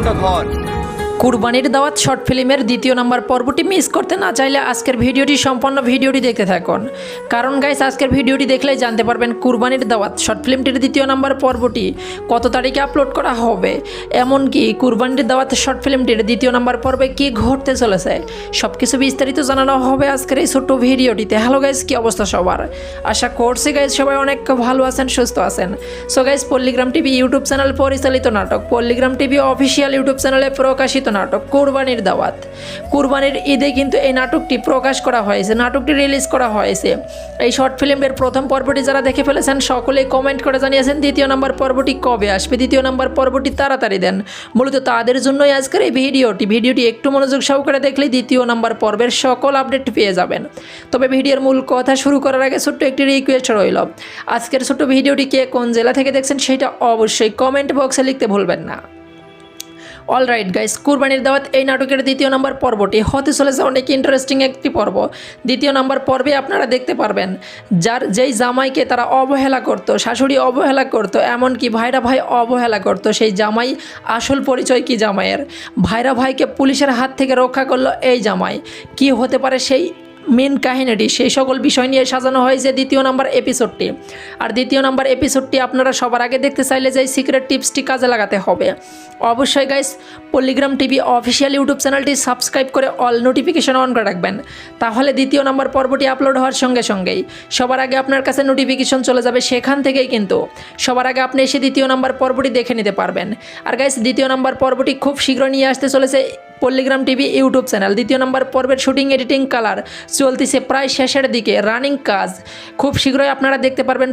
জীবনটা ঘর। কুরবানির দাওয়াত শর্ট ফিল্মের দ্বিতীয় নাম্বার পর্বটি মিস করতে না চাইলে আজকের ভিডিওটি সম্পূর্ণ ভিডিওটি দেখতে থাকুন। কারণ গাইস আজকের ভিডিওটি দেখলেই জানতে পারবেন কুরবানির দাওয়াত শর্ট ফিল্মটির দ্বিতীয় নাম্বার পর্বটি কত তারিখে আপলোড করা হবে, এমনকি কুরবানির দাওয়াত শর্ট ফিল্মটির দ্বিতীয় নাম্বার পর্বে কী ঘটতে চলেছে সব কিছু বিস্তারিত জানানো হবে আজকের এই ছোট্ট ভিডিওটিতে। হ্যালো গাইস, কী অবস্থা সবার? আশা করছি গাইস সবাই অনেক ভালো আছেন, সুস্থ আছেন। So guys, পল্লিগ্রাম TV YouTube channel পরিচালিত নাটক পল্লিগ্রাম টিভি অফিসিয়াল ইউটিউব চ্যানেলে প্রকাশিত নাটক কুরবানির দাওয়াত। কুরবানির ঈদে কিন্তু এই নাটকটি প্রকাশ করা হয়েছে, নাটকটি রিলিজ করা হয়েছে। এই শর্ট ফিল্মের প্রথম পর্বটি যারা দেখে ফেলেছেন সকলেই কমেন্ট করে জানিয়েছেন দ্বিতীয় নাম্বার পর্বটি কবে আসবে, দ্বিতীয় নাম্বার পর্বটি তাড়াতাড়ি দেন। মূলত তাদের জন্যই আজকের এই ভিডিওটি একটু মনোযোগ সহকারে দেখলেই দ্বিতীয় নাম্বার পর্বের সকল আপডেট পেয়ে যাবেন। তবে ভিডিওর মূল কথা শুরু করার আগে ছোট্ট একটি রিকোয়েস্ট রইল, আজকের ছোট্ট ভিডিওটি কে কোন জেলা থেকে দেখছেন সেটা অবশ্যই কমেন্ট বক্সে লিখতে ভুলবেন না। অলরাইট গাইস, কুরবানির দাওয়াত এই নাটকের দ্বিতীয় নম্বর পর্বটি হতে চলেছে অনেক ইন্টারেস্টিং একটি পর্ব। দ্বিতীয় নম্বর পর্বে আপনারা দেখতে পারবেন যেই জামাইকে তারা অবহেলা করত, শাশুড়ি অবহেলা করত, এমনকি ভাইরা ভাই অবহেলা করত, সেই জামাই আসল পরিচয় কি জামাইয়ের, ভাইরা ভাইকে পুলিশের হাত থেকে রক্ষা করলো এই জামাই, কি হতে পারে সেই মেন কাহিনীটি, সেই সকল বিষয় নিয়ে সাজানো হয়েছে দ্বিতীয় নাম্বার এপিসোডটি। আর দ্বিতীয় নাম্বার এপিসোডটি আপনারা সবার আগে দেখতে চাইলে যে সিক্রেট টিপসটি কাজে লাগাতে হবে। অবশ্যই গাইস পল্লিগ্রাম টিভি অফিসিয়াল ইউটিউব চ্যানেলটি সাবস্ক্রাইব করে অল নোটিফিকেশন অন করে রাখবেন, তাহলে দ্বিতীয় নাম্বার পর্বটি আপলোড হওয়ার সঙ্গে সঙ্গেই সবার আগে আপনার কাছে নোটিফিকেশন চলে যাবে, সেখান থেকেই কিন্তু সবার আগে আপনি এসে দ্বিতীয় নাম্বার পর্বটি দেখে নিতে পারবেন। আর গাইস দ্বিতীয় নাম্বার পর্বটি খুব শীঘ্র নিয়ে আসতে চলেছে পল্লিগ্রাম টিভি ইউটিউব চ্যানেল। দ্বিতীয় নাম্বার পর্বের শুটিং, এডিটিং, কালার চলতেছে প্রায় শেষের দিকে, রানিং কাজ, খুব শীঘ্রই আপনারা দেখতে পারবেন